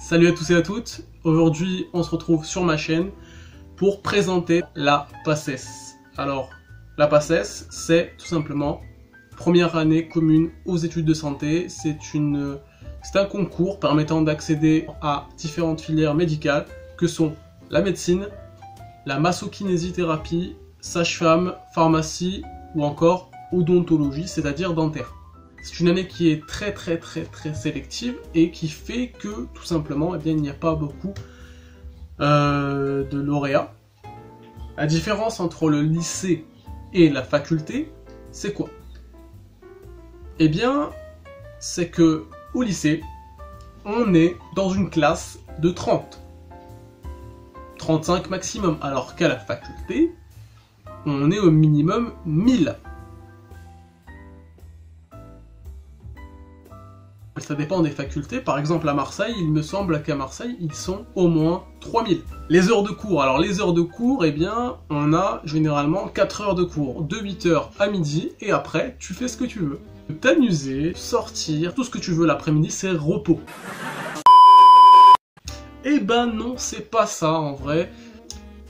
Salut à tous et à toutes, aujourd'hui on se retrouve sur ma chaîne pour présenter la PACES. Alors, la PACES, c'est tout simplement première année commune aux études de santé. C'est un concours permettant d'accéder à différentes filières médicales que sont la médecine, la massokinésithérapie, sage-femme, pharmacie ou encore odontologie, c'est-à-dire dentaire. C'est une année qui est très sélective et qui fait que tout simplement il n'y a pas beaucoup de lauréats. La différence entre le lycée et la faculté, c'est quoi? Eh bien, c'est que au lycée, on est dans une classe de 30. 35 maximum, alors qu'à la faculté, on est au minimum 1000. Ça dépend des facultés. Par exemple à Marseille, il me semble qu'à Marseille, ils sont au moins 3000. Les heures de cours. Alors les heures de cours, eh bien, on a généralement 4 heures de cours, de 8h à midi, et après, tu fais ce que tu veux. T'amuser, sortir, tout ce que tu veux l'après-midi, c'est repos. Eh ben non, c'est pas ça en vrai.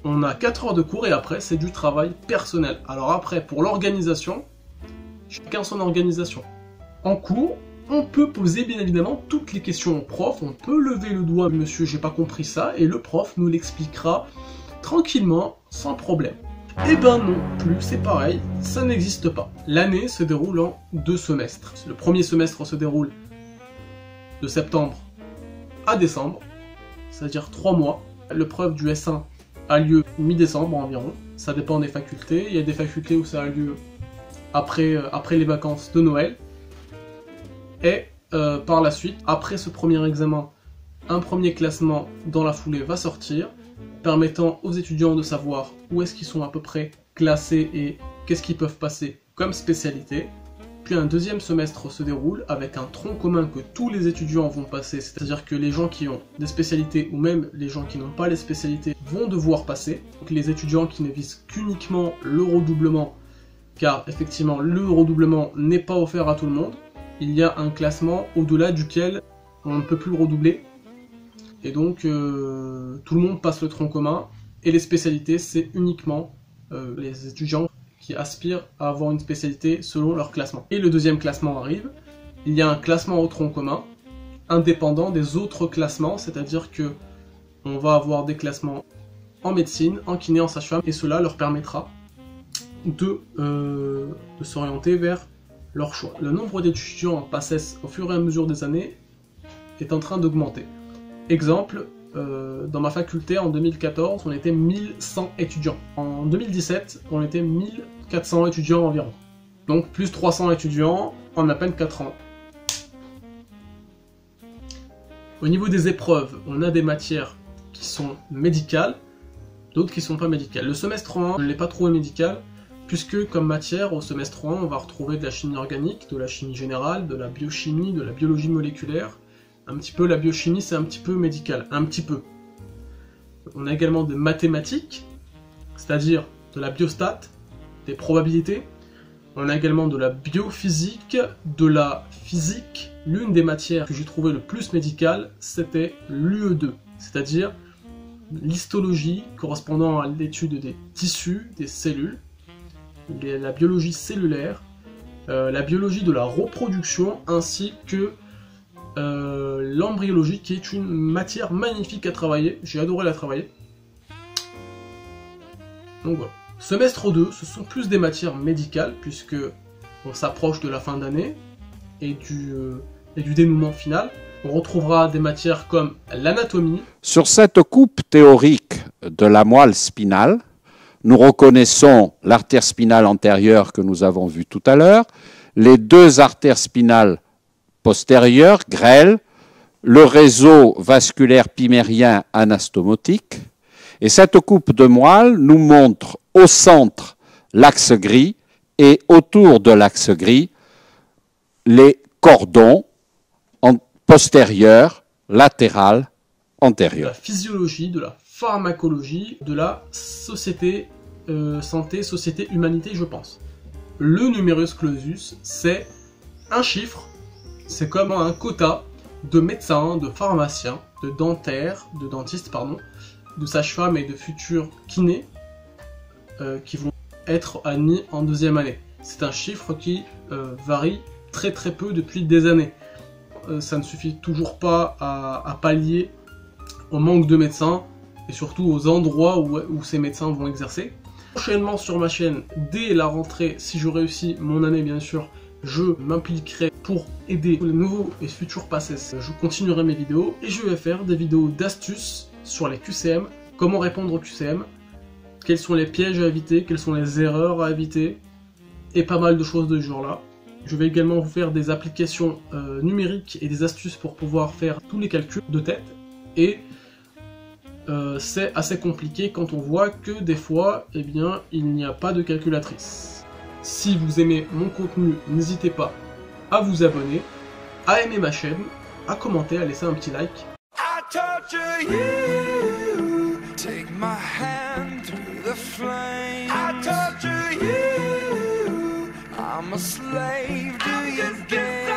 On a 4 heures de cours et après, c'est du travail personnel. Alors après, pour l'organisation, chacun son organisation. En cours, on peut poser bien évidemment toutes les questions au prof, on peut lever le doigt, monsieur j'ai pas compris ça, et le prof nous l'expliquera tranquillement, sans problème. Eh ben non plus, c'est pareil, ça n'existe pas. L'année se déroule en 2 semestres. Le premier semestre se déroule de septembre à décembre, c'est-à-dire 3 mois. L'épreuve du S1 a lieu mi-décembre environ, ça dépend des facultés. Il y a des facultés où ça a lieu après les vacances de Noël. Et par la suite, après ce premier examen, un premier classement dans la foulée va sortir, permettant aux étudiants de savoir où est-ce qu'ils sont à peu près classés et qu'est-ce qu'ils peuvent passer comme spécialité. Puis un deuxième semestre se déroule avec un tronc commun que tous les étudiants vont passer, c'est-à-dire que les gens qui ont des spécialités ou même les gens qui n'ont pas les spécialités vont devoir passer. Donc les étudiants qui ne visent qu'uniquement le redoublement, car effectivement le redoublement n'est pas offert à tout le monde. Il y a un classement au-delà duquel on ne peut plus le redoubler. Et donc, tout le monde passe le tronc commun. Et les spécialités, c'est uniquement les étudiants qui aspirent à avoir une spécialité selon leur classement. Et le deuxième classement arrive. Il y a un classement au tronc commun, indépendant des autres classements. C'est-à-dire que on va avoir des classements en médecine, en kiné, en sage-femme. Et cela leur permettra de s'orienter vers leur choix. Le nombre d'étudiants en PACES au fur et à mesure des années est en train d'augmenter. Exemple, dans ma faculté en 2014, on était 1100 étudiants. En 2017, on était 1400 étudiants environ. Donc plus 300 étudiants en à peine 4 ans. Au niveau des épreuves, on a des matières qui sont médicales, d'autres qui ne sont pas médicales. Le semestre 1 ne l'est pas trop médical, puisque comme matière, au semestre 1, on va retrouver de la chimie organique, de la chimie générale, de la biochimie, de la biologie moléculaire. Un petit peu, la biochimie, c'est un petit peu médical, un petit peu. On a également des mathématiques, c'est-à-dire de la biostat, des probabilités. On a également de la biophysique, de la physique. L'une des matières que j'ai trouvé le plus médicale, c'était l'UE2, c'est-à-dire l'histologie correspondant à l'étude des tissus, des cellules. La biologie cellulaire, la biologie de la reproduction, ainsi que l'embryologie, qui est une matière magnifique à travailler. J'ai adoré la travailler. Donc voilà. Semestre 2, ce sont plus des matières médicales, puisque on s'approche de la fin d'année et du dénouement final. On retrouvera des matières comme l'anatomie. Sur cette coupe théorique de la moelle spinale, nous reconnaissons l'artère spinale antérieure que nous avons vue tout à l'heure, les 2 artères spinales postérieures, grêles, le réseau vasculaire pymérien anastomotique. Et cette coupe de moelle nous montre au centre l'axe gris et autour de l'axe gris les cordons postérieurs, latérales, antérieurs. De la physiologie, de la pharmacologie, de la société santé, société, humanité, je pense. Le numerus clausus, c'est un chiffre, c'est comme un quota de médecins, de pharmaciens, de dentistes, pardon, de sages-femmes et de futurs kinés qui vont être admis en deuxième année. C'est un chiffre qui varie très peu depuis des années. Ça ne suffit toujours pas à pallier au manque de médecins et surtout aux endroits où ces médecins vont exercer. Prochainement sur ma chaîne, dès la rentrée, si je réussis mon année bien sûr, je m'impliquerai pour aider les nouveaux et futurs PACES. Je continuerai mes vidéos et je vais faire des vidéos d'astuces sur les QCM, comment répondre aux QCM, quels sont les pièges à éviter, quelles sont les erreurs à éviter, et pas mal de choses de ce genre-là. Je vais également vous faire des applications numériques et des astuces pour pouvoir faire tous les calculs de tête. Et c'est assez compliqué quand on voit que des fois, eh bien, il n'y a pas de calculatrice. Si vous aimez mon contenu, n'hésitez pas à vous abonner, à aimer ma chaîne, à commenter, à laisser un petit like. I'm a slave to your game.